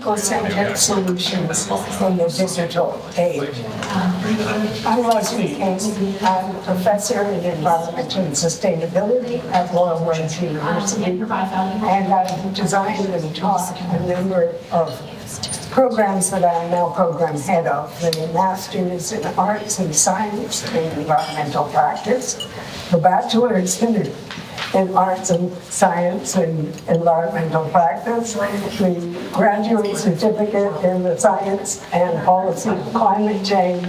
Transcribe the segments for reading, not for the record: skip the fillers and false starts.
eco-centric solutions in the digital age. I'm Lozjanin. I'm a professor in environment and sustainability at Lozjanin University, and I've designed and taught a number of programs that I'm now program head of, the Masters in Arts and Science and Environmental Practice, the Bachelor's in Arts and Science and Environmental Practice, the Graduate Certificate in the Science and Policy of Climate Change,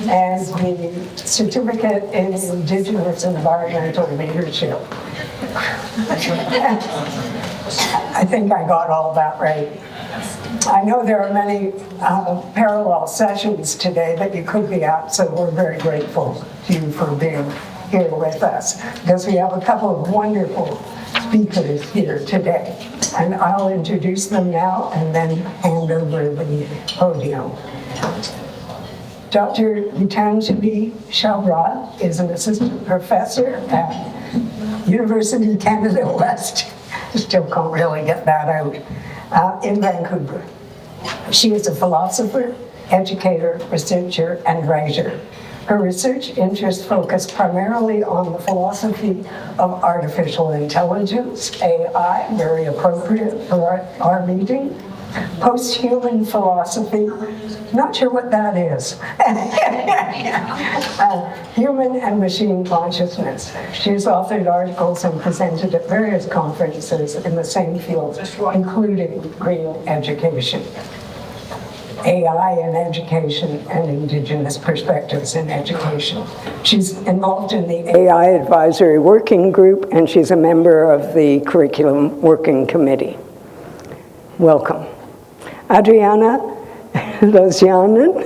and the Certificate in Indigenous Environmental Leadership. I think I got all that right. I know there are many parallel sessions today that you could be at, so we're very grateful to you for being here with us, because we have a couple of wonderful speakers here today. And I'll introduce them now and then hand over the podium. Dr. Gitanjalay Chhabra is an assistant professor at University of Canada West. Still can't really get that out, in Vancouver. She is a philosopher, educator, researcher, and writer. Her research interests focus primarily on the philosophy of artificial intelligence, AI, very appropriate for our meeting, post-human philosophy, not sure what that is, human and machine consciousness. She's authored articles and presented at various conferences in the same field, including green education, AI in education, and Indigenous perspectives in education. She's involved in the AI Advisory Working Group, and she's a member of the Curriculum Working Committee. Welcome. Adriana Lozjanin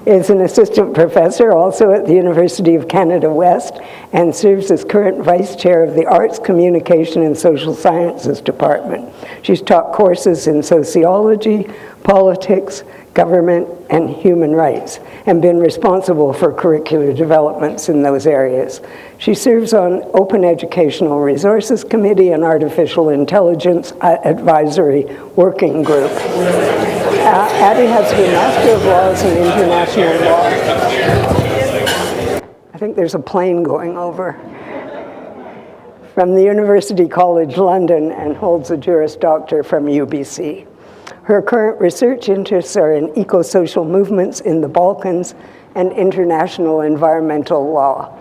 is an assistant professor also at the University of Canada West and serves as current vice chair of the Arts, Communication, and Social Sciences Department. She's taught courses in sociology, politics, government, and human rights, and been responsible for curricular developments in those areas. She serves on Open Educational Resources Committee and Artificial Intelligence Advisory Working Group. Addie has her Master of Laws in International Law. I think there's a plane going over. From the University College London, and holds a Juris Doctor from UBC. Her current research interests are in eco-social movements in the Balkans and international environmental law.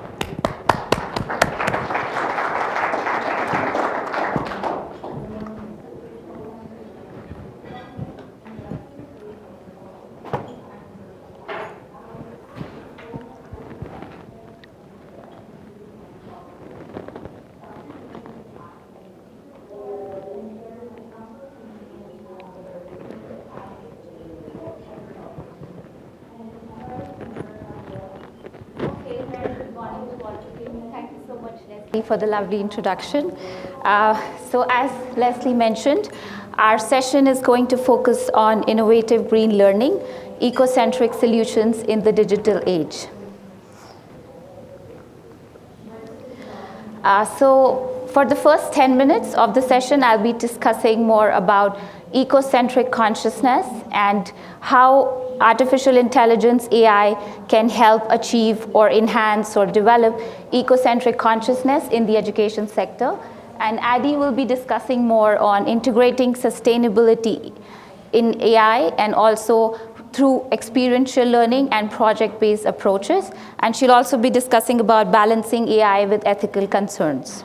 For the lovely introduction. So as Leslie mentioned, our session is going to focus on innovative green learning, eco-centric solutions in the digital age. So for the first 10 minutes of the session, I'll be discussing more about eco-centric consciousness and how artificial intelligence, AI, can help achieve or enhance or develop eco-centric consciousness in the education sector. And Addie will be discussing more on integrating sustainability in AI and also through experiential learning and project-based approaches. And she'll also be discussing about balancing AI with ethical concerns.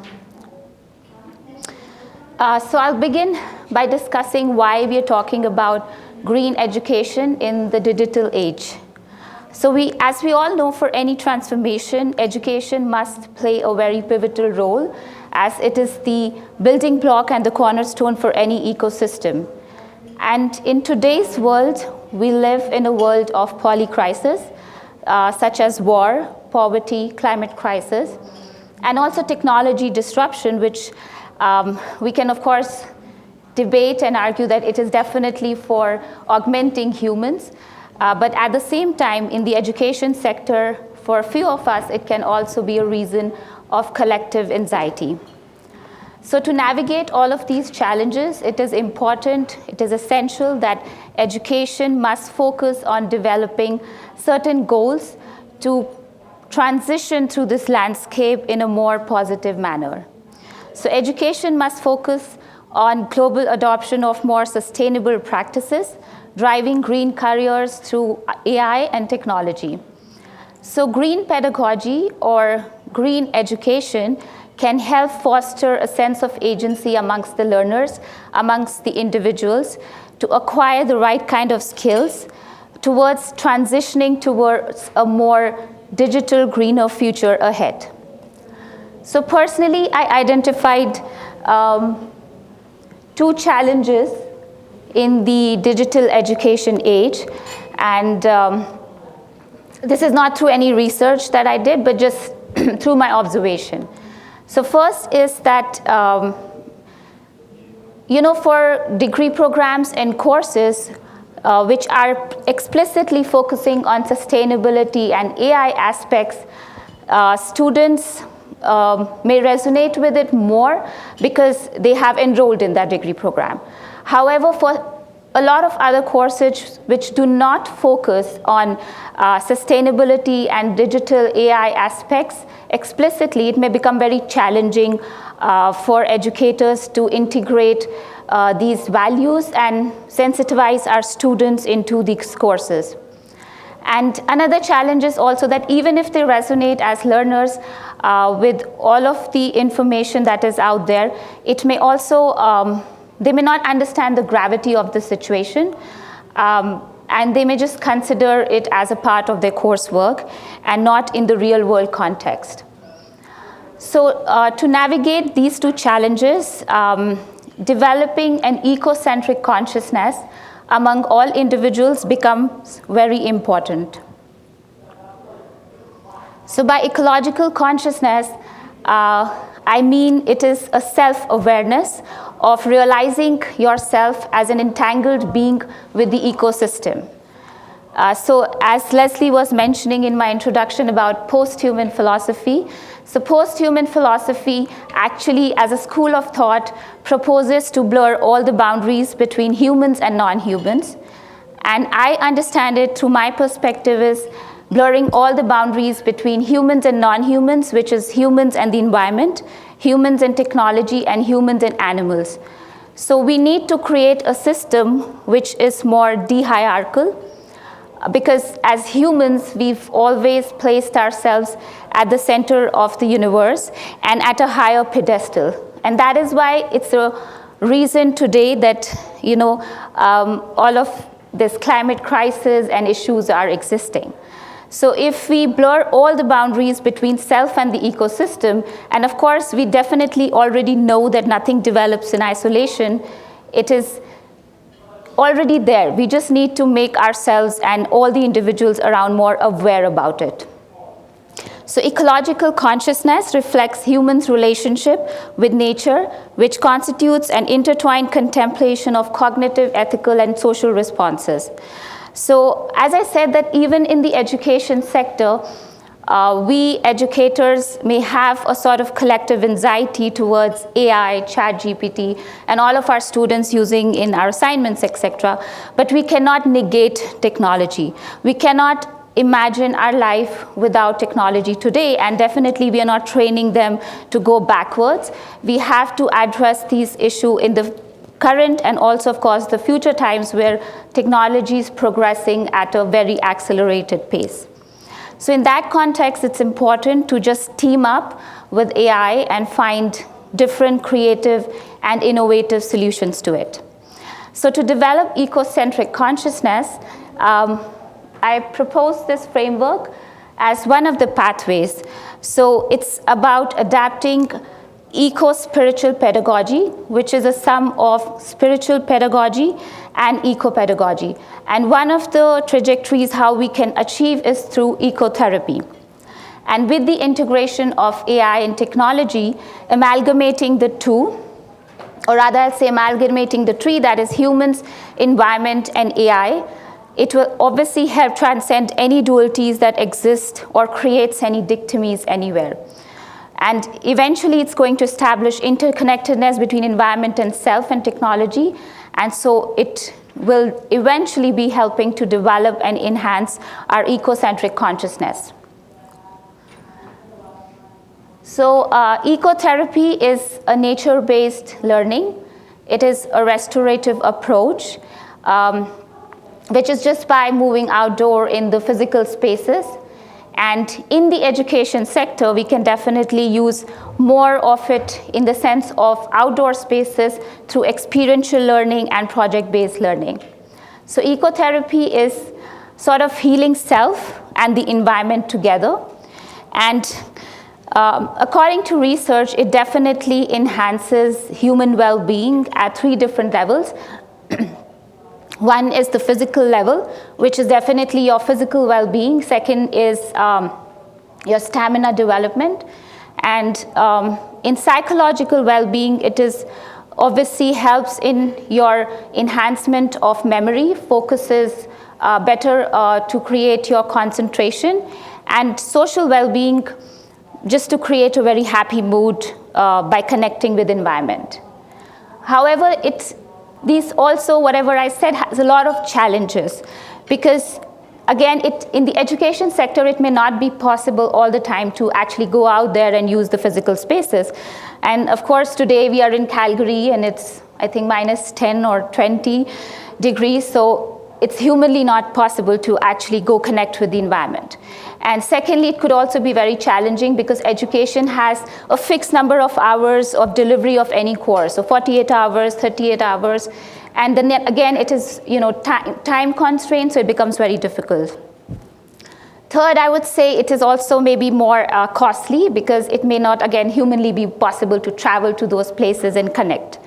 So I'll begin by discussing why we are talking about green education in the digital age. So as we all know, for any transformation, education must play a very pivotal role, as it is the building block and the cornerstone for any ecosystem. And in today's world, we live in a world of polycrisis, such as war, poverty, climate crisis, and also technology disruption, which we can, of course, debate and argue that it is definitely for augmenting humans. But at the same time, in the education sector, for a few of us, it can also be a reason of collective anxiety. So to navigate all of these challenges, it is important, it is essential that education must focus on developing certain goals to transition through this landscape in a more positive manner. So education must focus on global adoption of more sustainable practices, driving green careers through AI and technology. So green pedagogy or green education can help foster a sense of agency amongst the learners, amongst the individuals, to acquire the right kind of skills towards transitioning towards a more digital, greener future ahead. So personally, I identified 2 challenges in the digital education age, and this is not through any research that I did, but just through my observation. So first is that, for degree programs and courses which are explicitly focusing on sustainability and AI aspects, students may resonate with it more because they have enrolled in that degree program. However, for a lot of other courses which do not focus on sustainability and digital AI aspects explicitly, it may become very challenging for educators to integrate these values and sensitize our students into these courses. And another challenge is also that even if they resonate as learners with all of the information that is out there, it may also, they may not understand the gravity of the situation, and they may just consider it as a part of their coursework and not in the real world context. So to navigate these 2 challenges, developing an eco-centric consciousness among all individuals becomes very important. So by ecological consciousness, I mean it is a self-awareness of realizing yourself as an entangled being with the ecosystem. So as Leslie was mentioning in my introduction about post-human philosophy, so post-human philosophy actually as a school of thought proposes to blur all the boundaries between humans and non-humans. And I understand it through my perspective is blurring all the boundaries between humans and non-humans, which is humans and the environment, humans and technology, and humans and animals. So we need to create a system which is more de-hierarchical, because as humans, we've always placed ourselves at the center of the universe and at a higher pedestal. And that is why it's a reason today that, all of this climate crisis and issues are existing. So if we blur all the boundaries between self and the ecosystem, and of course, we definitely already know that nothing develops in isolation, it is already there. We just need to make ourselves and all the individuals around more aware about it. So ecological consciousness reflects humans' relationship with nature, which constitutes an intertwined contemplation of cognitive, ethical, and social responses. So as I said, that even in the education sector, we educators may have a sort of collective anxiety towards AI, ChatGPT, and all of our students using in our assignments, etc. But we cannot negate technology. We cannot imagine our life without technology today, and definitely we are not training them to go backwards. We have to address these issues in the current and also, of course, the future times where technology is progressing at a very accelerated pace. So in that context, it's important to just team up with AI and find different creative and innovative solutions to it. So to develop eco-centric consciousness, I propose this framework as one of the pathways. So it's about adapting eco-spiritual pedagogy, which is a sum of spiritual pedagogy and eco-pedagogy. And one of the trajectories how we can achieve is through ecotherapy. And with the integration of AI and technology, amalgamating the two, or rather I'll say amalgamating the three, that is humans, environment, and AI, it will obviously help transcend any dualities that exist or creates any dichotomies anywhere. And eventually, it's going to establish interconnectedness between environment and self and technology. And so it will eventually be helping to develop and enhance our eco-centric consciousness. So ecotherapy is a nature-based learning. It is a restorative approach, which is just by moving outdoor in the physical spaces. And in the education sector, we can definitely use more of it in the sense of outdoor spaces through experiential learning and project-based learning. So ecotherapy is sort of healing self and the environment together. And according to research, it definitely enhances human well-being at 3 different levels. One is the physical level, which is definitely your physical well-being. Second is your stamina development. And in psychological well-being, it is obviously helps in your enhancement of memory, focuses better to create your concentration, and social well-being, just to create a very happy mood by connecting with environment. However, these also, whatever I said, has a lot of challenges because, again, in the education sector, it may not be possible all the time to actually go out there and use the physical spaces. And of course, today we are in Calgary and it's, I think, minus 10 or 20 degrees. So it's humanly not possible to actually go connect with the environment. And secondly, it could also be very challenging because education has a fixed number of hours of delivery of any course, so 48 hours, 38 hours, and then again, it is time constrained, so it becomes very difficult. Third, I would say it is also maybe more costly because it may not, again, humanly be possible to travel to those places and connect.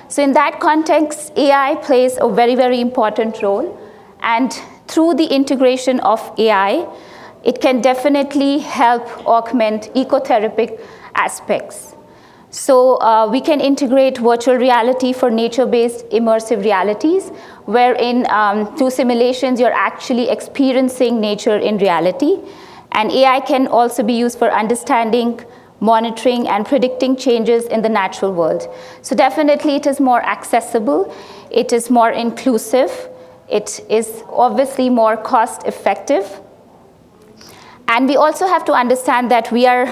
So in that context, AI plays a very, very important role, and through the integration of AI, it can definitely help augment ecotherapeutic aspects. So we can integrate virtual reality for nature-based immersive realities, wherein through simulations, you're actually experiencing nature in reality. And AI can also be used for understanding, monitoring, and predicting changes in the natural world. So definitely it is more accessible, it is more inclusive, it is obviously more cost-effective. And we also have to understand that we are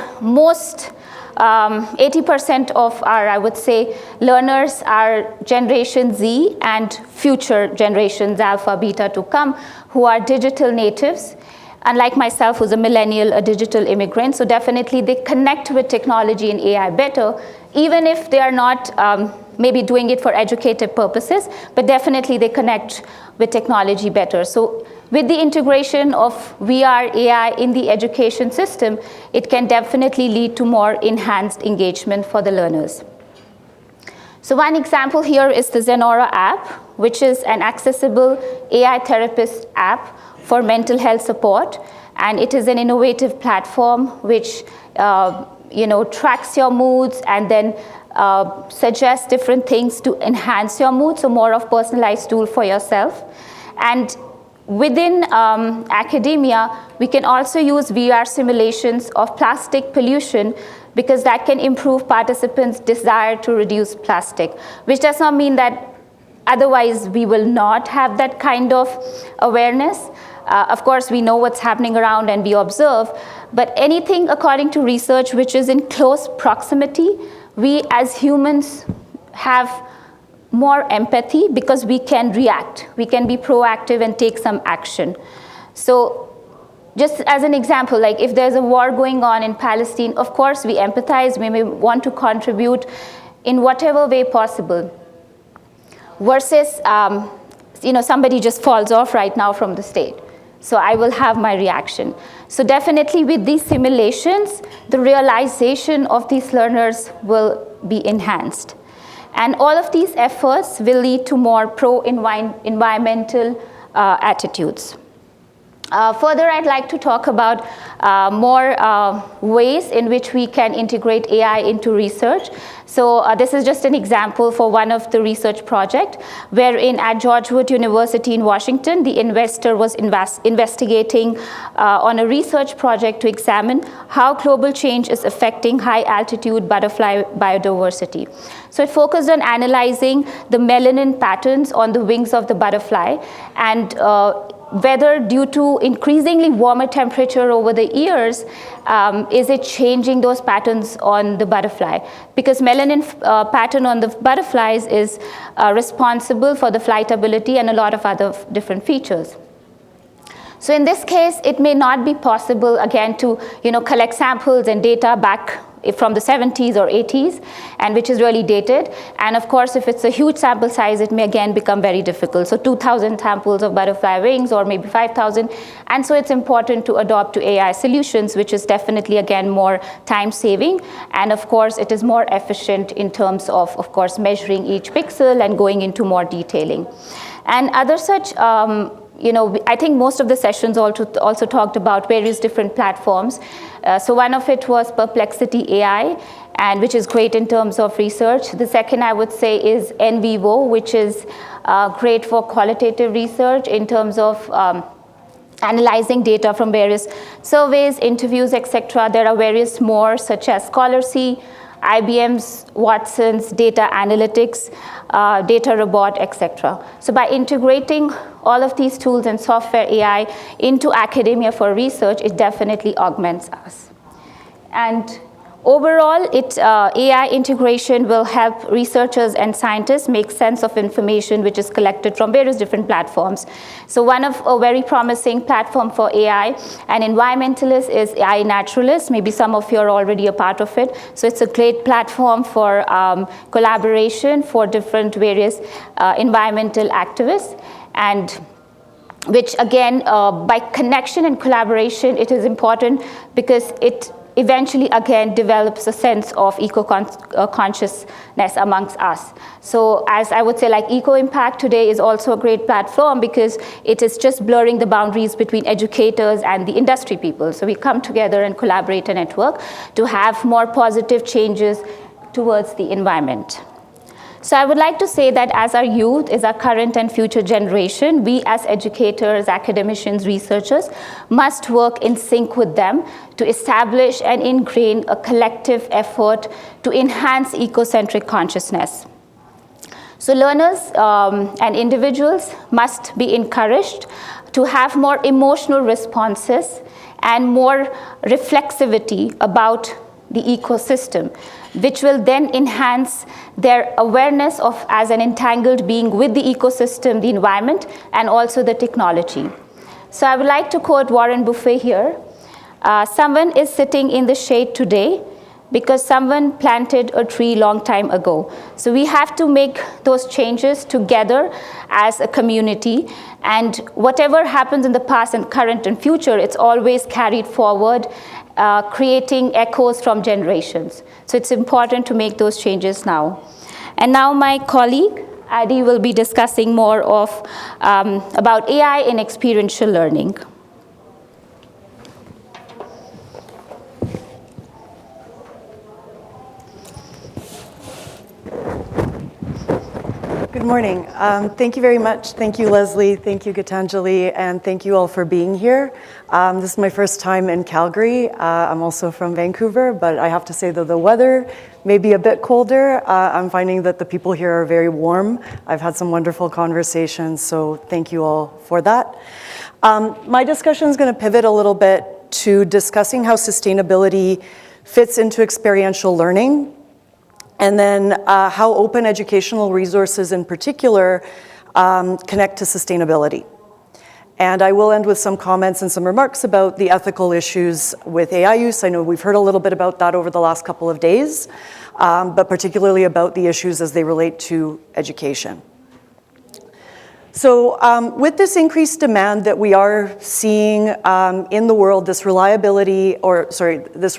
80% of our, I would say, learners are Generation Z and future generations, Alpha, Beta to come, who are digital natives. Unlike myself, who's a millennial, a digital immigrant. So definitely they connect with technology and AI better, even if they are not maybe doing it for educative purposes, but definitely they connect with technology better. So with the integration of VR, AI in the education system, it can definitely lead to more enhanced engagement for the learners. So one example here is the Zenora app, which is an accessible AI therapist app for mental health support. And it is an innovative platform which tracks your moods and then suggests different things to enhance your mood, so more of personalized tool for yourself. And within academia, we can also use VR simulations of plastic pollution because that can improve participants' desire to reduce plastic, which does not mean that otherwise we will not have that kind of awareness. Of course, we know what's happening around and we observe, but anything according to research which is in close proximity, we as humans have more empathy because we can react. We can be proactive and take some action. So just as an example, like if there's a war going on in Palestine, of course we empathize, we may want to contribute in whatever way possible. Versus, somebody just falls off right now from the stage. So I will have my reaction. So definitely with these simulations, the realization of these learners will be enhanced. And all of these efforts will lead to more pro-environmental attitudes. Further, I'd like to talk about more ways in which we can integrate AI into research. So this is just an example for one of the research project, wherein at George Wood University in Washington, the investor was investigating on a research project to examine how global change is affecting high-altitude butterfly biodiversity. So it focused on analyzing the melanin patterns on the wings of the butterfly, and whether due to increasingly warmer temperature over the years, is it changing those patterns on the butterfly? Because melanin pattern on the butterflies is responsible for the flight ability and a lot of other different features. So in this case, it may not be possible, again, to collect samples and data back from the 70s or 80s, and which is really dated. And of course, if it's a huge sample size, it may again become very difficult. So 2,000 samples of butterfly wings, or maybe 5,000. And so it's important to adopt to AI solutions, which is definitely, again, more time-saving. And of course, it is more efficient in terms of course, measuring each pixel and going into more detailing. And other such I think most of the sessions also talked about various different platforms. So one of it was Perplexity AI, and which is great in terms of research. The second I would say is NVivo, which is great for qualitative research in terms of analyzing data from various surveys, interviews, etc. There are various more, such as Scholarcy, IBM's Watson's data analytics, data robot, etc. So by integrating all of these tools and software AI into academia for research, it definitely augments us. And overall, AI integration will help researchers and scientists make sense of information which is collected from various different platforms. So one of a very promising platform for AI and environmentalists is AI Naturalist. Maybe some of you are already a part of it. So it's a great platform for collaboration for different various environmental activists, and which again, by connection and collaboration, it is important because it eventually, again, develops a sense of eco-consciousness amongst us. So as I would say, like Eco-Impact today is also a great platform because it is just blurring the boundaries between educators and the industry people. So we come together and collaborate and network to have more positive changes towards the environment. So I would like to say that as our youth is our current and future generation, we as educators, academicians, researchers must work in sync with them to establish and ingrain a collective effort to enhance eco-centric consciousness. So learners and individuals must be encouraged to have more emotional responses and more reflexivity about the ecosystem, which will then enhance their awareness of as an entangled being with the ecosystem, the environment, and also the technology. So I would like to quote Warren Buffett here. Someone is sitting in the shade today because someone planted a tree long time ago. So we have to make those changes together as a community, and whatever happens in the past and current and future, it's always carried forward, creating echoes from generations. So it's important to make those changes now. And now my colleague, Adi, will be discussing more of about AI in experiential learning. Good morning. Thank you very much. Thank you, Leslie. Thank you, Gitanjalay. And thank you all for being here. This is my first time in Calgary. I'm also from Vancouver, but I have to say that the weather may be a bit colder. I'm finding that the people here are very warm. I've had some wonderful conversations, so thank you all for that. My discussion is going to pivot a little bit to discussing how sustainability fits into experiential learning, and then how open educational resources in particular connect to sustainability. And I will end with some comments and some remarks about the ethical issues with AI use. I know we've heard a little bit about that over the last couple of days, but particularly about the issues as they relate to education. So with this increased demand that we are seeing in the world, this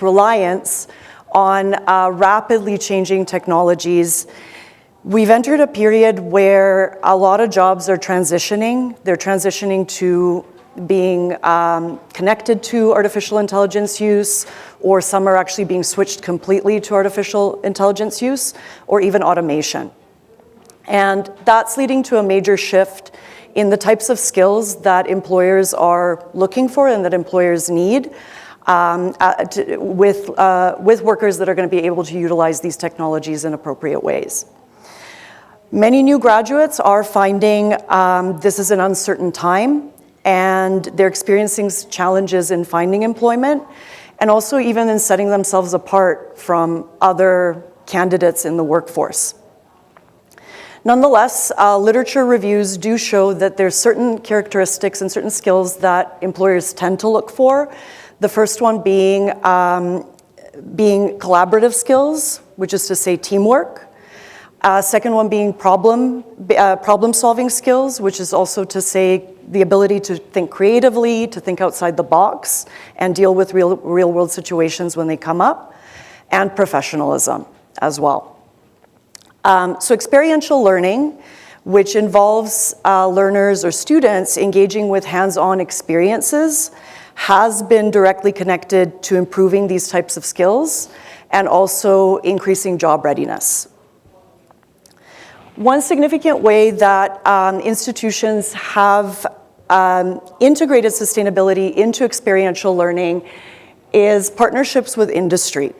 reliance on rapidly changing technologies, we've entered a period where a lot of jobs are transitioning. They're transitioning to being connected to artificial intelligence use, or some are actually being switched completely to artificial intelligence use, or even automation. And that's leading to a major shift in the types of skills that employers are looking for and that employers need with workers that are going to be able to utilize these technologies in appropriate ways. Many new graduates are finding this is an uncertain time, and they're experiencing challenges in finding employment, and also even in setting themselves apart from other candidates in the workforce. Nonetheless, literature reviews do show that there's certain characteristics and certain skills that employers tend to look for. The first one being collaborative skills, which is to say teamwork. Second one being problem-solving skills, which is also to say the ability to think creatively, to think outside the box, and deal with real-world situations when they come up, and professionalism as well. So experiential learning, which involves learners or students engaging with hands-on experiences, has been directly connected to improving these types of skills and also increasing job readiness. One significant way that institutions have integrated sustainability into experiential learning is partnerships with industry.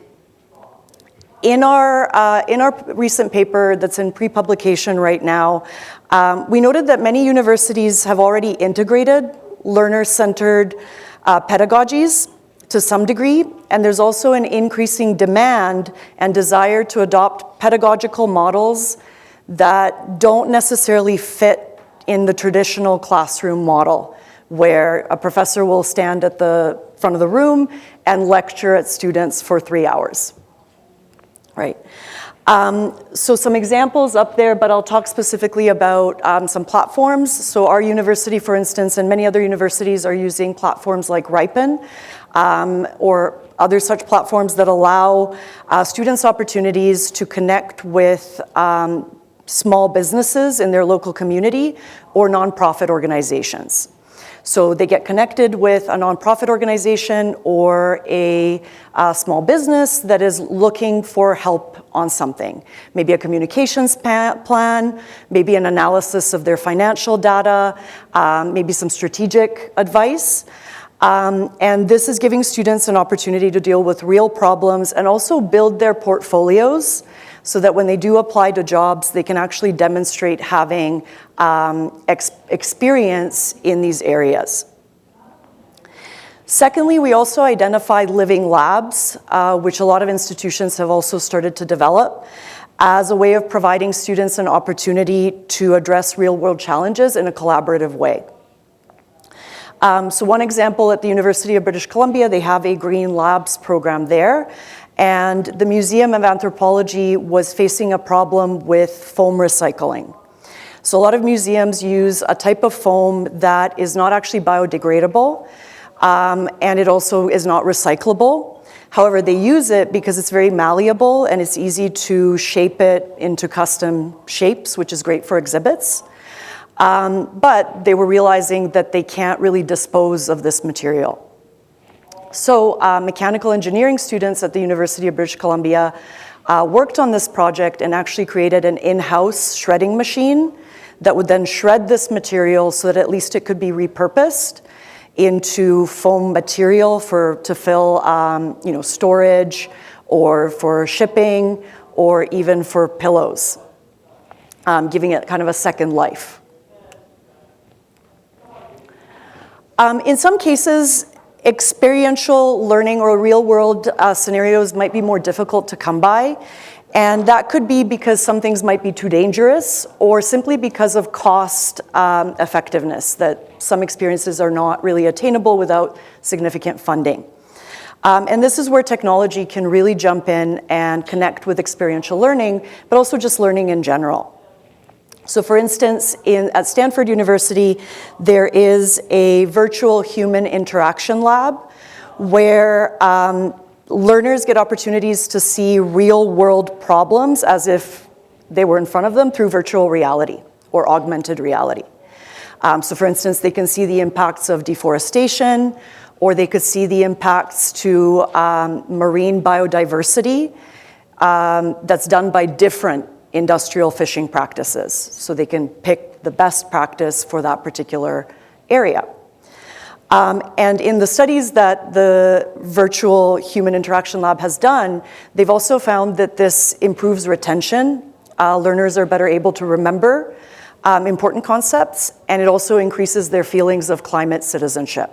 In our recent paper that's in pre-publication right now, we noted that many universities have already integrated learner-centered pedagogies to some degree, and there's also an increasing demand and desire to adopt pedagogical models that don't necessarily fit in the traditional classroom model, where a professor will stand at the front of the room and lecture at students for 3 hours. Right. So some examples up there, but I'll talk specifically about some platforms. So our university, for instance, and many other universities are using platforms like Ripen or other such platforms that allow students opportunities to connect with small businesses in their local community or nonprofit organizations. So they get connected with a nonprofit organization or a small business that is looking for help on something. Maybe a communications plan, maybe an analysis of their financial data, maybe some strategic advice. And this is giving students an opportunity to deal with real problems and also build their portfolios so that when they do apply to jobs, they can actually demonstrate having experience in these areas. Secondly, we also identified living labs, which a lot of institutions have also started to develop, as a way of providing students an opportunity to address real-world challenges in a collaborative way. So one example, at the University of British Columbia, they have a Green Labs program there. And the Museum of Anthropology was facing a problem with foam recycling. So a lot of museums use a type of foam that is not actually biodegradable, and it also is not recyclable. However, they use it because it's very malleable and it's easy to shape it into custom shapes, which is great for exhibits. But they were realizing that they can't really dispose of this material. So mechanical engineering students at the University of British Columbia worked on this project and actually created an in-house shredding machine that would then shred this material so that at least it could be repurposed into foam material to fill storage or for shipping or even for pillows, giving it kind of a second life. In some cases, experiential learning or real-world scenarios might be more difficult to come by, and that could be because some things might be too dangerous or simply because of cost effectiveness, that some experiences are not really attainable without significant funding. And this is where technology can really jump in and connect with experiential learning, but also just learning in general. So for instance, at Stanford University, there is a virtual human interaction lab where learners get opportunities to see real-world problems as if they were in front of them through virtual reality or augmented reality. So for instance, they can see the impacts of deforestation, or they could see the impacts to marine biodiversity that's done by different industrial fishing practices. So they can pick the best practice for that particular area. And in the studies that the virtual human interaction lab has done, they've also found that this improves retention. Learners are better able to remember important concepts, and it also increases their feelings of climate citizenship.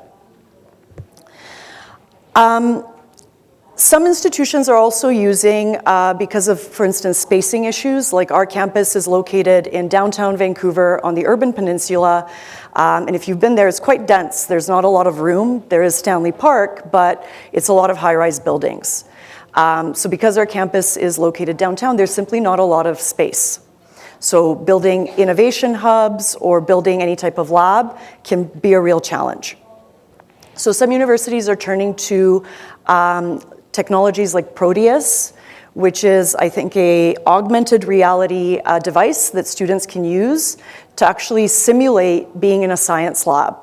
Some institutions are also using, because of, for instance, spacing issues, like our campus is located in downtown Vancouver on the urban peninsula, and if you've been there, it's quite dense. There's not a lot of room. There is Stanley Park, but it's a lot of high-rise buildings. So because our campus is located downtown, there's simply not a lot of space. So building innovation hubs or building any type of lab can be a real challenge. So some universities are turning to technologies like Proteus, which is, I think, a augmented reality device that students can use to actually simulate being in a science lab.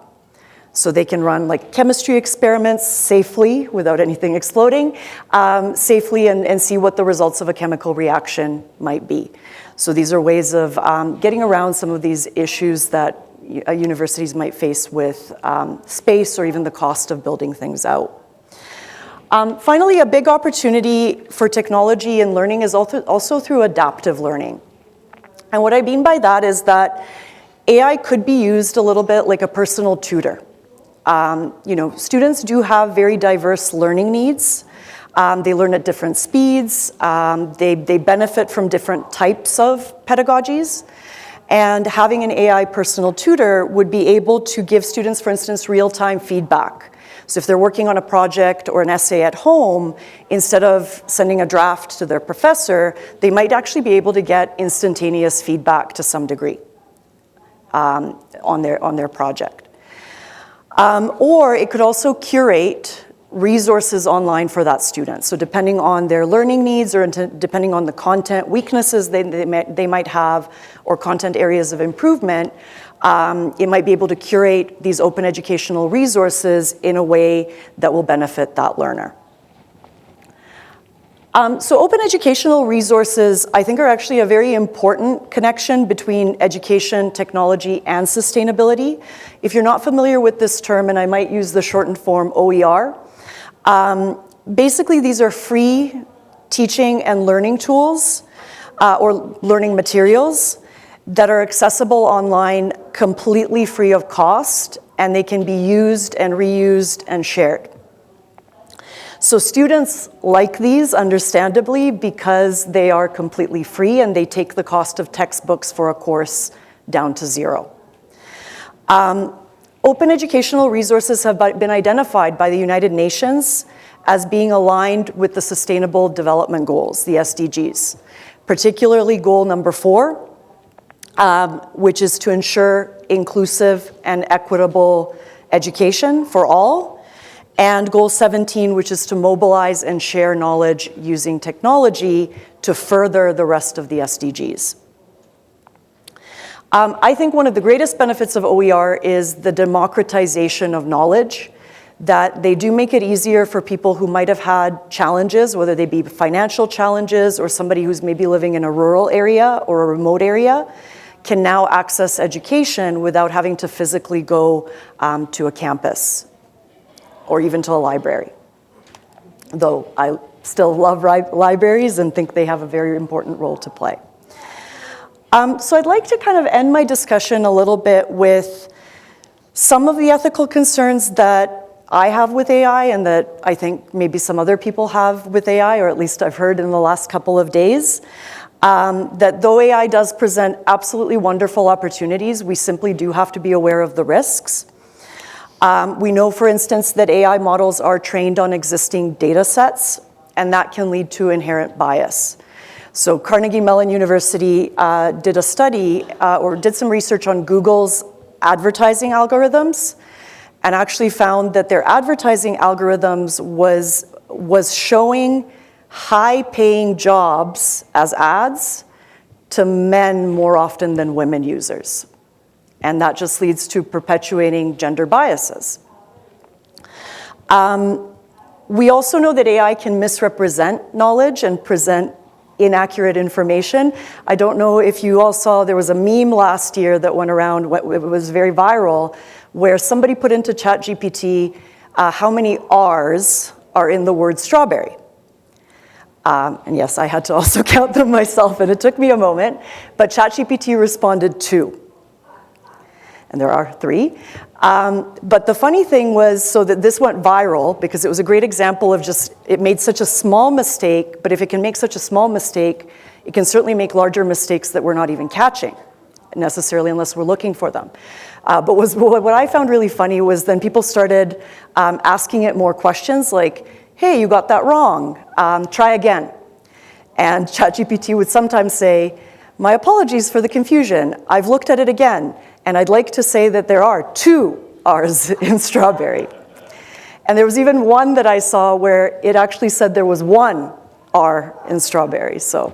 So they can run like chemistry experiments safely without anything exploding, safely and see what the results of a chemical reaction might be. So these are ways of getting around some of these issues that universities might face with space or even the cost of building things out. Finally, a big opportunity for technology and learning is also through adaptive learning. And what I mean by that is that AI could be used a little bit like a personal tutor. Students do have very diverse learning needs. They learn at different speeds. They benefit from different types of pedagogies. And having an AI personal tutor would be able to give students, for instance, real-time feedback. So if they're working on a project or an essay at home, instead of sending a draft to their professor, they might actually be able to get instantaneous feedback to some degree on their project. Or it could also curate resources online for that student. So depending on their learning needs or depending on the content weaknesses they might have or content areas of improvement, it might be able to curate these open educational resources in a way that will benefit that learner. So open educational resources, I think, are actually a very important connection between education, technology, and sustainability. If you're not familiar with this term, and I might use the shortened form OER, basically these are free teaching and learning tools or learning materials that are accessible online completely free of cost, and they can be used and reused and shared. So students like these, understandably, because they are completely free and they take the cost of textbooks for a course down to zero. Open educational resources have been identified by the United Nations as being aligned with the Sustainable Development Goals, the SDGs, particularly goal number 4, which is to ensure inclusive and equitable education for all, and goal 17, which is to mobilize and share knowledge using technology to further the rest of the SDGs. I think one of the greatest benefits of OER is the democratization of knowledge, that they do make it easier for people who might have had challenges, whether they be financial challenges or somebody who's maybe living in a rural area or a remote area, can now access education without having to physically go to a campus or even to a library. Though I still love libraries and think they have a very important role to play. So I'd like to kind of end my discussion a little bit with some of the ethical concerns that I have with AI and that I think maybe some other people have with AI, or at least I've heard in the last couple of days. That though AI does present absolutely wonderful opportunities, we simply do have to be aware of the risks. We know, for instance, that AI models are trained on existing data sets, and that can lead to inherent bias. So Carnegie Mellon University did a study or did some research on Google's advertising algorithms, and actually found that their advertising algorithms was showing high-paying jobs as ads to men more often than women users. And that just leads to perpetuating gender biases. We also know that AI can misrepresent knowledge and present inaccurate information. I don't know if you all saw, there was a meme last year that went around, it was very viral, where somebody put into ChatGPT how many R's are in the word strawberry. And yes, I had to also count them myself, and it took me a moment, but ChatGPT responded 2. And there are 3. But the funny thing was, so that this went viral, because it was a great example of just, it made such a small mistake, but if it can make such a small mistake, it can certainly make larger mistakes that we're not even catching, necessarily, unless we're looking for them. But what I found really funny was then people started asking it more questions like, hey, you got that wrong, try again. And ChatGPT would sometimes say, my apologies for the confusion, I've looked at it again, and I'd like to say that there are 2 R's in strawberry. And there was even one that I saw where it actually said there was 1 R in strawberry. So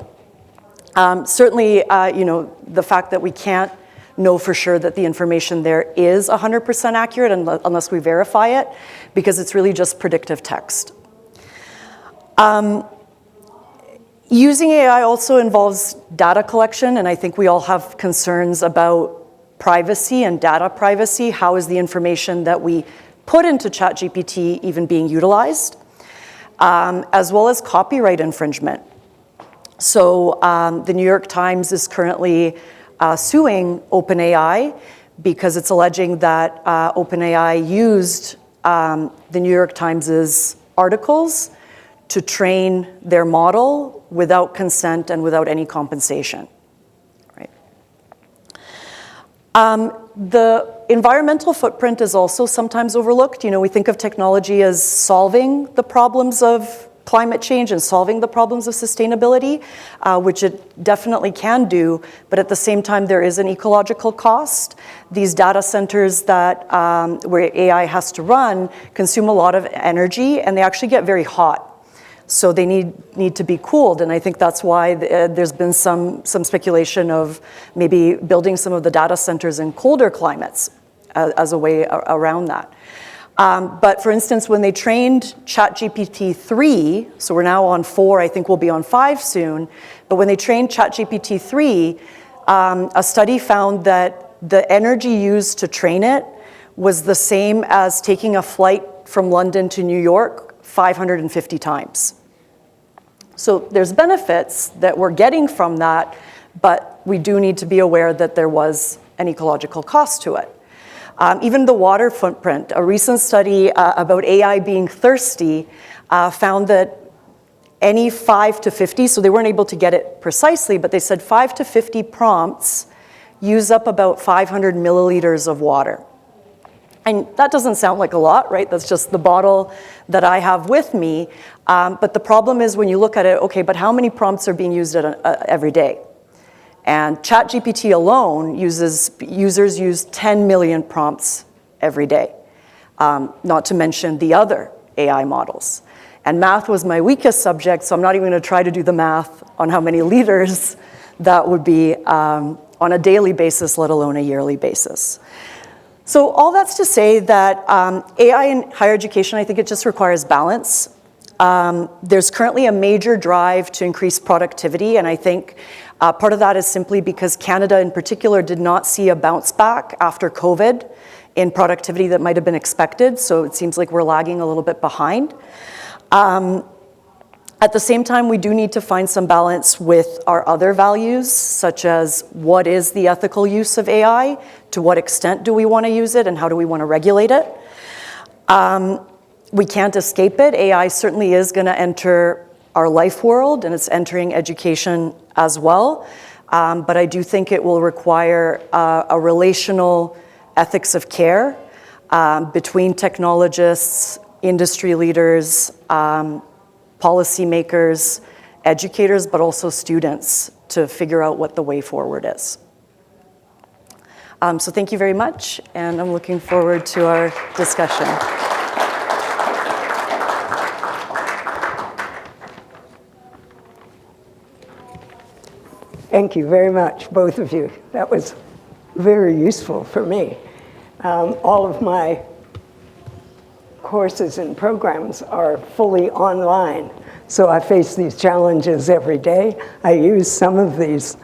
certainly, the fact that we can't know for sure that the information there is 100% accurate unless we verify it, because it's really just predictive text. Using AI also involves data collection, and I think we all have concerns about privacy and data privacy. How is the information that we put into ChatGPT even being utilized? As well as copyright infringement. So the New York Times is currently suing OpenAI because it's alleging that OpenAI used the New York Times's articles to train their model without consent and without any compensation. Right. The environmental footprint is also sometimes overlooked. We think of technology as solving the problems of climate change and solving the problems of sustainability, which it definitely can do, but at the same time there is an ecological cost. These data centers that where AI has to run consume a lot of energy, and they actually get very hot. So they need to be cooled, and I think that's why there's been some speculation of maybe building some of the data centers in colder climates as a way around that. But for instance, when they trained ChatGPT 3, so we're now on 4, I think we'll be on 5 soon, but when they trained ChatGPT 3, a study found that the energy used to train it was the same as taking a flight from London to New York 550 times. So there's benefits that we're getting from that, but we do need to be aware that there was an ecological cost to it. Even the water footprint, a recent study about AI being thirsty found that any 5 to 50, so they weren't able to get it precisely, but they said 5 to 50 prompts use up about 500 milliliters of water. And that doesn't sound like a lot, right? That's just the bottle that I have with me. But the problem is when you look at it, okay, but how many prompts are being used every day? And ChatGPT alone users use 10 million prompts every day, not to mention the other AI models. And math was my weakest subject, so I'm not even going to try to do the math on how many liters that would be on a daily basis, let alone a yearly basis. So all that's to say that AI in higher education, I think it just requires balance. There's currently a major drive to increase productivity, and I think part of that is simply because Canada in particular did not see a bounce back after COVID in productivity that might have been expected, so it seems like we're lagging a little bit behind. At the same time, we do need to find some balance with our other values, such as what is the ethical use of AI, to what extent do we want to use it, and how do we want to regulate it. We can't escape it. AI certainly is going to enter our life world, and it's entering education as well. But I do think it will require a relational ethics of care between technologists, industry leaders, policymakers, educators, but also students to figure out what the way forward is. So thank you very much, and I'm looking forward to our discussion. Thank you very much, both of you. That was very useful for me. All of my courses and programs are fully online, so I face these challenges every day. I use some of these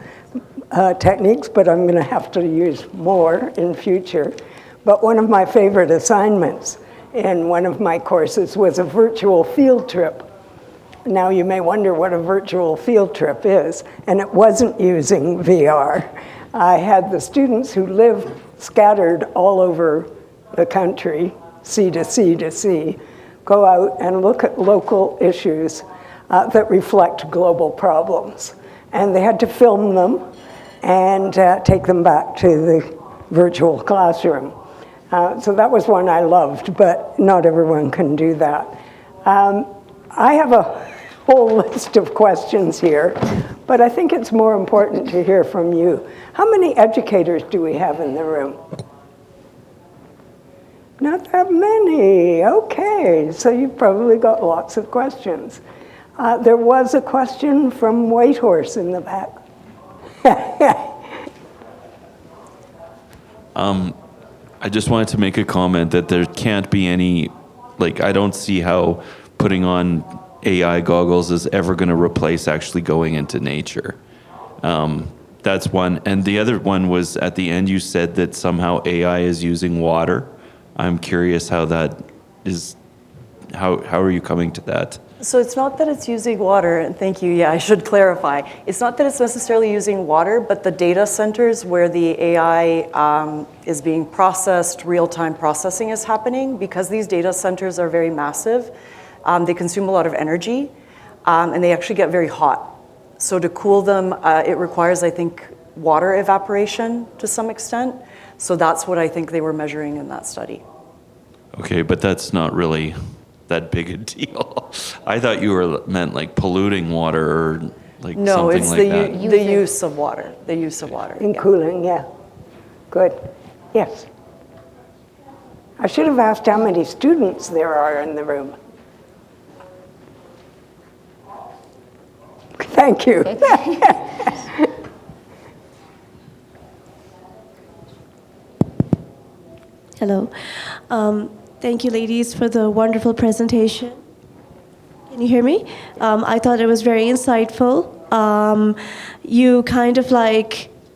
techniques, but I'm going to have to use more in future. But one of my favorite assignments in one of my courses was a virtual field trip. Now you may wonder what a virtual field trip is, and it wasn't using VR. I had the students who live scattered all over the country, sea to sea to sea, go out and look at local issues that reflect global problems. And they had to film them and take them back to the virtual classroom. So that was one I loved, but not everyone can do that. I have a whole list of questions here, but I think it's more important to hear from you. How many educators do we have in the room? Not that many. Okay, so you've probably got lots of questions. There was a question from Whitehorse in the back. I just wanted to make a comment that there can't be any, I don't see how putting on AI goggles is ever going to replace actually going into nature. That's one. And the other one was at the end, you said that somehow AI is using water. I'm curious how that is, how are you coming to that? So it's not that it's using water, and thank you, yeah, I should clarify. It's not that it's necessarily using water, but the data centers where the AI is being processed, real-time processing is happening, because these data centers are very massive. They consume a lot of energy, and they actually get very hot. So to cool them, it requires, I think, water evaporation to some extent. So that's what I think they were measuring in that study. Okay, but that's not really that big a deal. I thought you were meant polluting water or No, something it's like that. the use of water. The use of water. In cooling, yeah. Good. Yes. I should have asked how many students there are in the room. Thank you. Hello. Thank you, ladies, for the wonderful presentation. Can you hear me? I thought it was very insightful. You kind of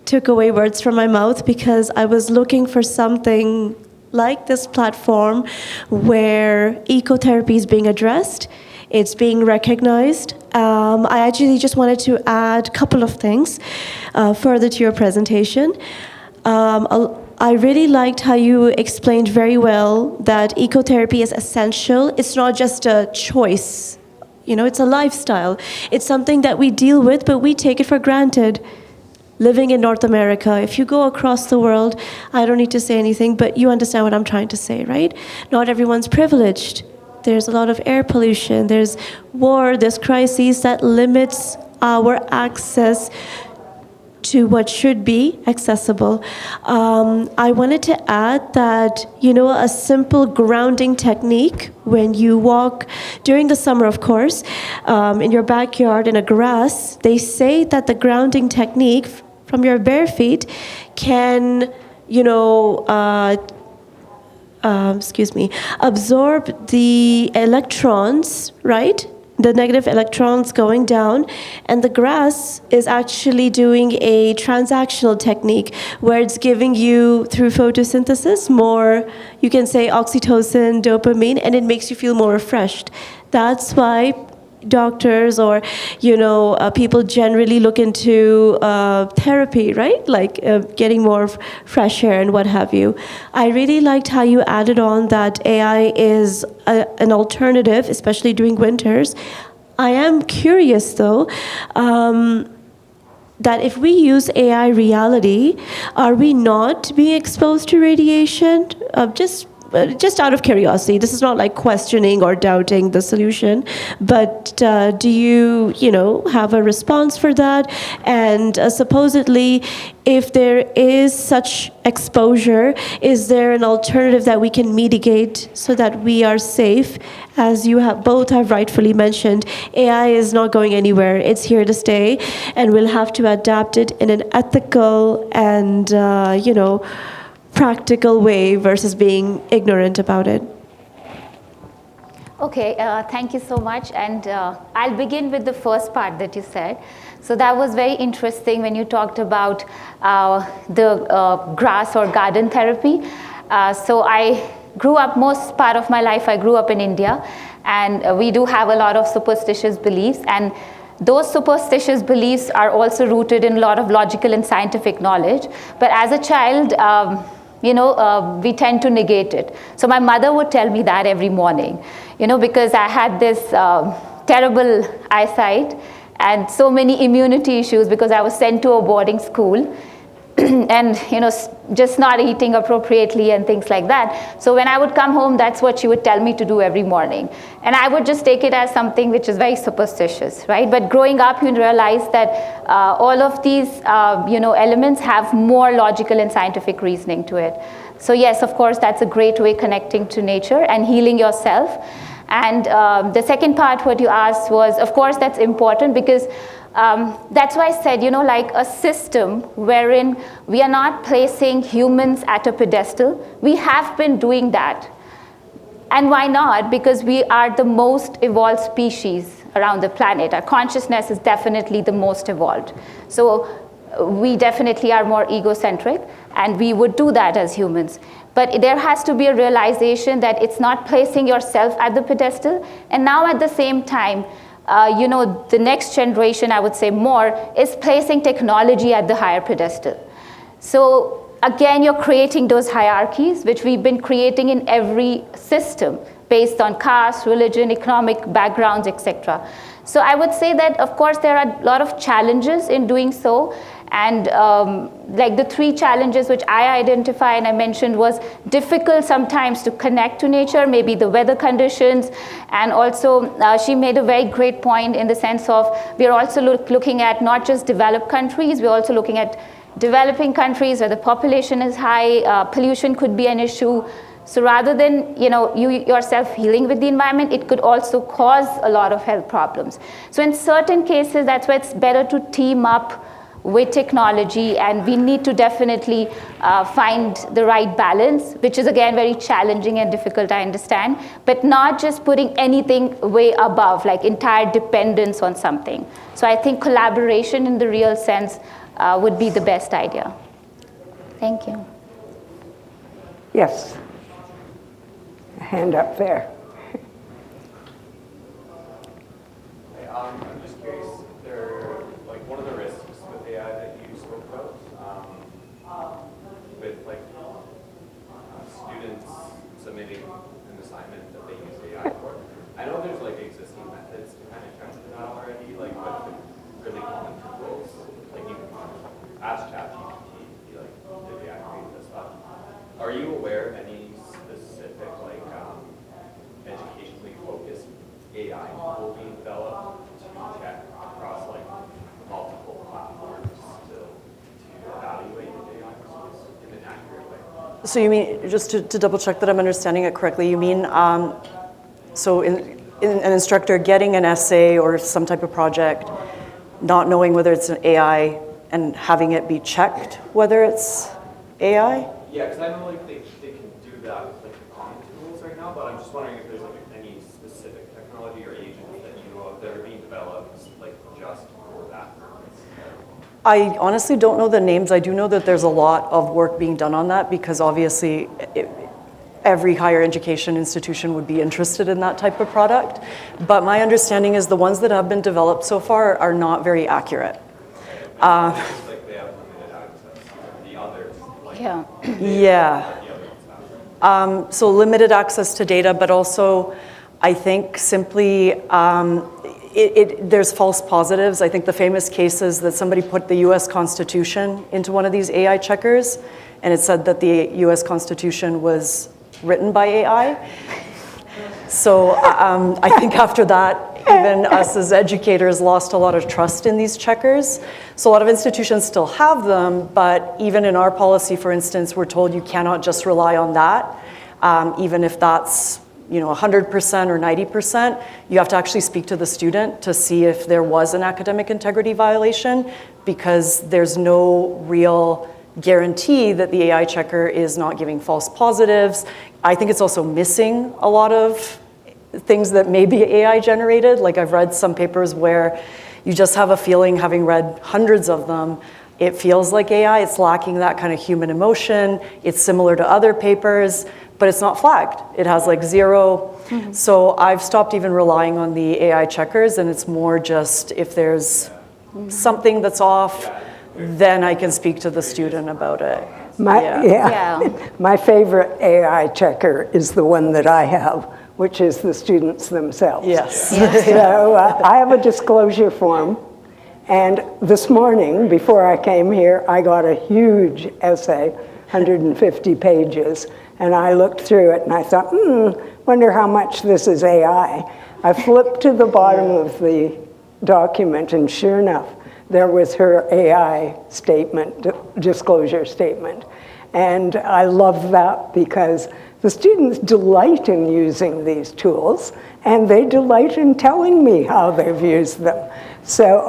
took away words from my mouth because I was looking for something like this platform where ecotherapy is being addressed. It's being recognized. I actually just wanted to add a couple of things further to your presentation. I really liked how you explained very well that ecotherapy is essential. It's not just a choice. It's a lifestyle. It's something that we deal with, but we take it for granted. Living in North America, if you go across the world, I don't need to say anything, but you understand what I'm trying to say, right? Not everyone's privileged. There's a lot of air pollution. There's war. There's crises that limits our access to what should be accessible. I wanted to add that, a simple grounding technique when you walk during the summer, of course, in your backyard in a grass, they say that the grounding technique from your bare feet can, absorb the electrons, right? The negative electrons going down, and the grass is actually doing a transactional technique where it's giving you, through photosynthesis, more, you can say, oxytocin, dopamine, and it makes you feel more refreshed. That's why doctors or people generally look into therapy, right? Getting more fresh air and what have you. I really liked how you added on that AI is an alternative, especially during winters. I am curious though, that if we use AI reality, are we not being exposed to radiation? Just just out of curiosity, this is not like questioning or doubting the solution, but do you, have a response for that? And supposedly, if there is such exposure, is there an alternative that we can mitigate so that we are safe? As you both have rightfully mentioned, AI is not going anywhere. It's here to stay, and we'll have to adapt it in an ethical and, practical way versus being ignorant about it. Okay, thank you so much. And I'll begin with the first part that you said. So that was very interesting when you talked about the grass or garden therapy. So I grew up, most part of my life, I grew up in India. And we do have a lot of superstitious beliefs. And those superstitious beliefs are also rooted in a lot of logical and scientific knowledge. But as a child, we tend to negate it. So my mother would tell me that every morning, because I had this terrible eyesight and so many immunity issues because I was sent to a boarding school and, just not eating appropriately and things like that. So when I would come home, that's what she would tell me to do every morning. And I would just take it as something which is very superstitious, right? But growing up, you realize that all of these, elements have more logical and scientific reasoning to it. So yes, of course, that's a great way connecting to nature and healing yourself. And the second part, what you asked was, of course, that's important because that's why I said, like a system wherein we are not placing humans at a pedestal. We have been doing that. And why not? Because we are the most evolved species around the planet. Our consciousness is definitely the most evolved. So we definitely are more egocentric, and we would do that as humans. But there has to be a realization that it's not placing yourself at the pedestal. And now at the same time, the next generation, I would say more, is placing technology at the higher pedestal. So again, you're creating those hierarchies, which we've been creating in every system based on caste, religion, economic backgrounds, etc. So I would say that, of course, there are a lot of challenges in doing so. And like the three challenges which I identify and I mentioned was difficult sometimes to connect to nature, maybe the weather conditions. And also she made a very great point in the sense of we're also looking at not just developed countries, we're also looking at developing countries where the population is high, pollution could be an issue. So rather than you yourself healing with the environment, it could also cause a lot of health problems. So in certain cases, that's why it's better to team up with technology, and we need to definitely find the right balance, which is again very challenging and difficult, I understand, but not just putting anything way above, like entire dependence on something. So I think collaboration in the real sense would be the best idea. Thank you. Yes. A hand up there. I'm just curious, one of the risks with AI that you spoke about, with students submitting an assignment that they use AI for. I know there's existing methods to kind of counter that already, with really common tools. You can ask ChatGPT, be like, did AI create this stuff? Are you aware of any specific educationally focused AI tool being developed to check across multiple platforms to evaluate AI results in an accurate way? So you mean, just to double check that I'm understanding it correctly, you mean, so in an instructor getting an essay or some type of project, not knowing whether it's an AI and having it be checked whether it's AI? Yeah, because I know they can do that with the common tools right now, but I'm just wondering if there's any specific technology or agents that you know of that are being developed just for that purpose. I honestly don't know the names. I do know that there's a lot of work being done on that because obviously every higher education institution would be interested in that type of product. But my understanding is the ones that have been developed so far are not very accurate. They have limited access. The others, Yeah. So limited access to data, but also I think simply there's false positives. I think the famous case is that somebody put the US Constitution into one of these AI checkers, and it said that the US Constitution was written by AI. So I think after that, even us as educators lost a lot of trust in these checkers. So a lot of institutions still have them, but even in our policy, for instance, we're told you cannot just rely on that, even if that's 100% or 90%, you have to actually speak to the student to see if there was an academic integrity violation, because there's no real guarantee that the AI checker is not giving false positives. I think it's also missing a lot of things that may be AI generated. Like I've read some papers where you just have a feeling, having read hundreds of them, it feels like AI, it's lacking that kind of human emotion. It's similar to other papers, but it's not flagged. It has like 0. Mm-hmm. So I've stopped even relying on the AI checkers, and it's more just if there's something that's off, then I can speak to the student about it. My favorite AI checker is the one that I have, which is the students themselves. Yes. So I have a disclosure form, and this morning, before I came here, I got a huge essay, 150 pages, and I looked through it and I thought, wonder how much this is AI. I flipped to the bottom of the document, and sure enough, there was her AI statement, disclosure statement. And I love that because the students delight in using these tools, and they delight in telling me how they've used them. So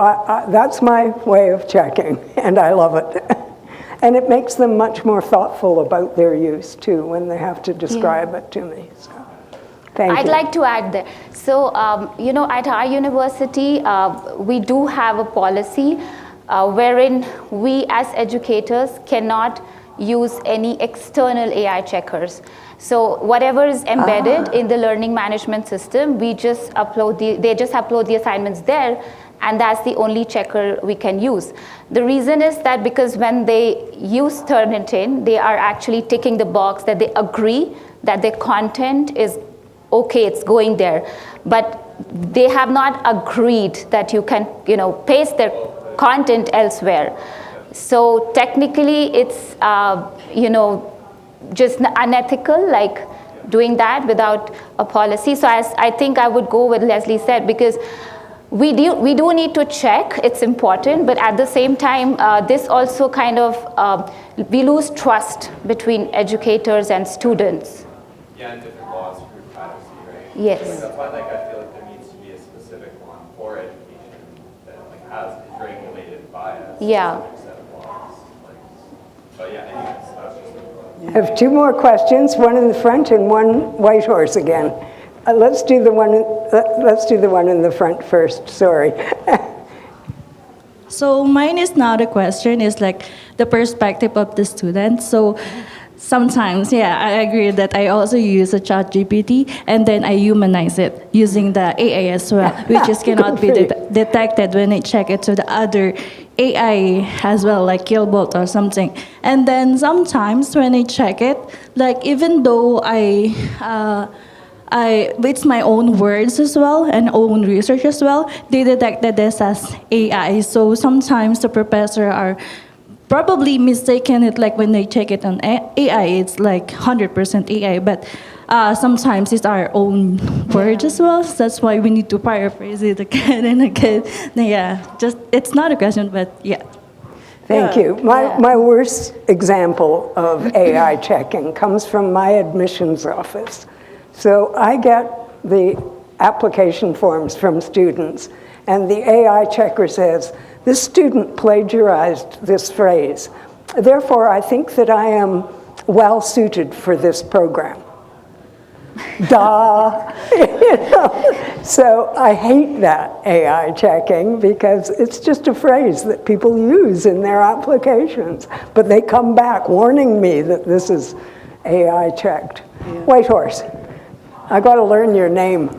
that's my way of checking, and I love it. And it makes them much more thoughtful about their use, too, when they have to describe it to me. So, thank you. I'd like to add there. So, at our university, we do have a policy wherein we as educators cannot use any external AI checkers. So whatever is embedded in the learning management system, they just upload the assignments there, and that's the only checker we can use. The reason is that because when they use Turnitin, they are actually ticking the box that they agree that their content is okay, it's going there. But they have not agreed that you can, paste their content elsewhere. So technically it's, just unethical, like doing that without a policy. So I think I would go with Leslie said, because we do need to check, it's important, but at the same time, this also kind of, we lose trust between educators and students. Yeah, and different laws for privacy, right? Yes. That's why I feel like there needs to be a specific one for education that is regulated by a specific set of laws. But yeah, anyways, that's just I have 2 more questions, one in the front and one white horse again. Let's do the one in the front first. Sorry. So mine is not a question. It's like the perspective of the student. So sometimes, I agree that I also use a ChatGPT, and then I humanize it using the AI as well, which is cannot be detected when I check it to the other AI as well, like Killbot or something. And then sometimes when I check it, like even though it's my own words as well and own research as well, they detected this as AI. So sometimes the professor are probably mistaken it, like when they check it on AI, it's like 100% AI, but sometimes it's our own words as well. So that's why we need to paraphrase it again and again. It's not a question, but yeah. Thank you. My worst example of AI checking comes from my admissions office. So I get the application forms from students, and the AI checker says, this student plagiarized this phrase. Therefore, I think that I am well suited for this program. Duh. So I hate that AI checking because it's just a phrase that people use in their applications, but they come back warning me that this is AI checked. White horse. I got to learn your name.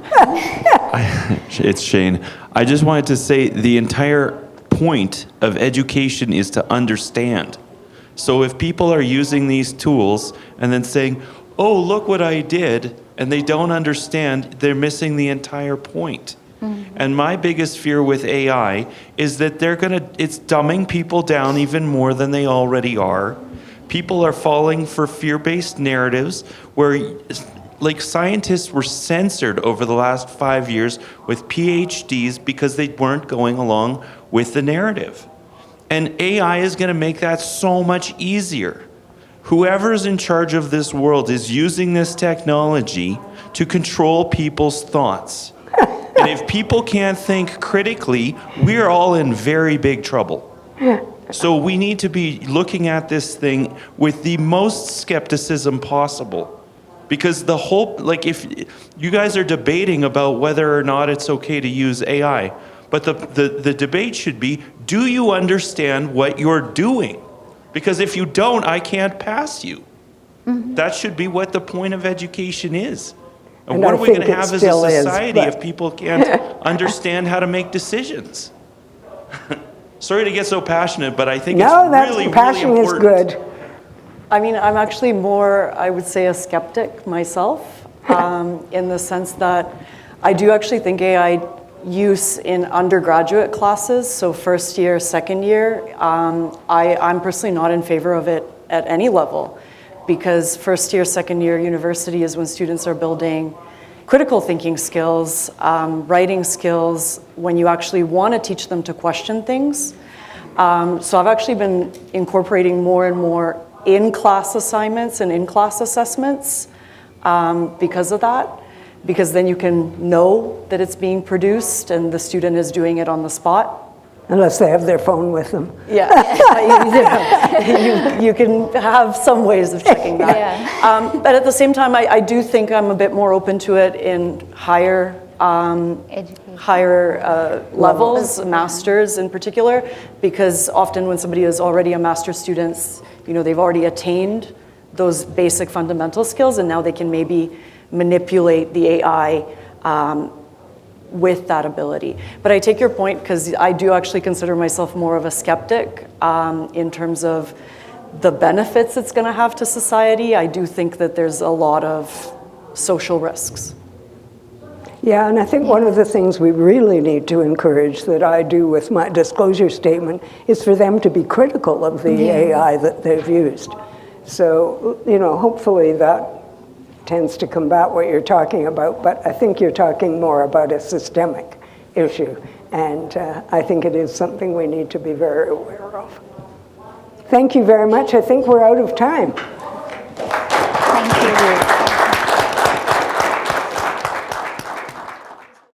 It's Shane. I just wanted to say the entire point of education is to understand. So if people are using these tools and then saying, oh, look what I did, and they don't understand, they're missing the entire point. Mm-hmm. And my biggest fear with AI is that it's dumbing people down even more than they already are, People are falling for fear-based narratives where like scientists were censored over the last 5 years with PhDs because they weren't going along with the narrative. And AI is going to make that so much easier. Whoever's in charge of this world is using this technology to control people's thoughts. And if people can't think critically, we're all in very big trouble. So we need to be looking at this thing with the most skepticism possible. Because the whole, like if you guys are debating about whether or not it's okay to use AI, but the debate should be, do you understand what you're doing? Because if you don't, I can't pass you. That should be what the point of education is. And what are we going to have as a society if people can't understand how to make decisions? Sorry to get so passionate, but I think it's really, passion really is important. good. I mean, I'm actually more, I would say, a skeptic myself, in the sense that I do actually think AI use in undergraduate classes, so first year, second year, I'm personally not in favor of it at any level, because first year, second year university is when students are building critical thinking skills, writing skills, when you actually want to teach them to question things. So I've actually been incorporating more and more in-class assignments and in-class assessments because of that, because then you can know that it's being produced and the student is doing it on the spot. Unless they have their phone with them. Yeah, you can have some ways of checking that. Yeah. But at the same time, I do think I'm a bit more open to it in higher levels, masters in particular, because often when somebody is already a master's student, they've already attained those basic fundamental skills, and now they can maybe manipulate the AI with that ability. But I take your point, because I do actually consider myself more of a skeptic in terms of the benefits it's going to have to society. I do think that there's a lot of social risks. Yeah, and I think one of the things we really need to encourage, that I do with my disclosure statement, is for them to be critical of the AI that they've used. So, hopefully that tends to combat what you're talking about, but I think you're talking more about a systemic issue, and I think it is something we need to be very aware of. Thank you very much. I think we're out of time. Thank you.